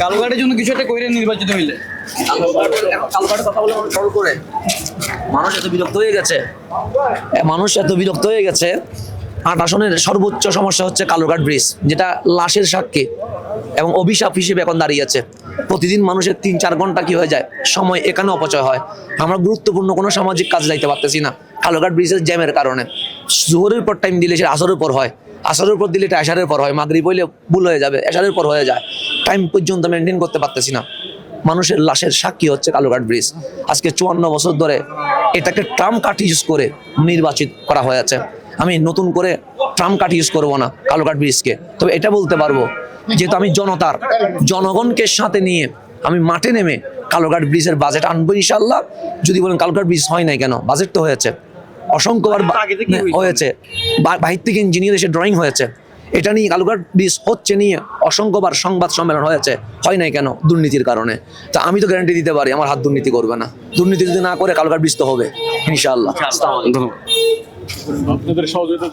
কালুঘাটের জন্য কিছু একটা কইরে নির্বাচিত হইলে কালুঘাটের কথা বলে শুরু করে মানুষ এত বিরক্ত হয়ে গেছে 8 আসনের সর্বোচ্চ সমস্যা হচ্ছে কালুঘাট ব্রিজ, যেটা লাশের সাক্ষী এবং অভিশাপ হিসেবে এখন দাঁড়িয়েছে। প্রতিদিন মানুষের 3-4 ঘন্টা কি হয়ে যায়, সময় এখানে অপচয় হয়। আমরা গুরুত্বপূর্ণ কোনো সামাজিক কাজ যাইতে পারতেছি না কালুঘাট ব্রিজের জ্যামের কারণে। জোহরের পর টাইম দিলে সেটা আসরের পর হয়, আসরের পর দিলে এটা এশারের পর হয়, মাগরিব হইলে ভুল হয়ে যাবে, এশারের পর হয়ে যায়। টাইম পর্যন্ত মেনটেন করতে পারতেছি না। মানুষের লাশের সাক্ষী হচ্ছে কালুঘাট ব্রিজ। আজকে 54 বছর ধরে এটাকে ট্রাম্প কার্ড ইউজ করে নির্বাচিত করা হয়েছে। আমি নতুন করে ট্রাম্প কার্ড ইউজ করবো না কালুঘাট ব্রিজকে। তবে এটা বলতে পারবো, যেহেতু আমি জনগণকে সাথে নিয়ে আমি মাঠে নেমে কালুঘাট ব্রিজের বাজেট আনবো ইনশাল্লাহ। যদি বলেন কালুঘাট ব্রিজ হয় নাই কেন, বাজেট তো হয়েছে, অসংখ্যবার হয়েছে, বাহির থেকে ইঞ্জিনিয়ার এসে ড্রয়িং হয়েছে। এটা নিয়ে কালুঘাট ব্রিজ হচ্ছে নিয়ে অসংখ্যবার সংবাদ সম্মেলন হয়েছে, হয় নাই কেন? দুর্নীতির কারণে। তা আমি তো গ্যারান্টি দিতে পারি আমার হাত দুর্নীতি করবে না। দুর্নীতি যদি না করে কালুঘাট ব্রিজ তো হবে ইনশাআল্লাহ। আপনাদের সহযোগিতা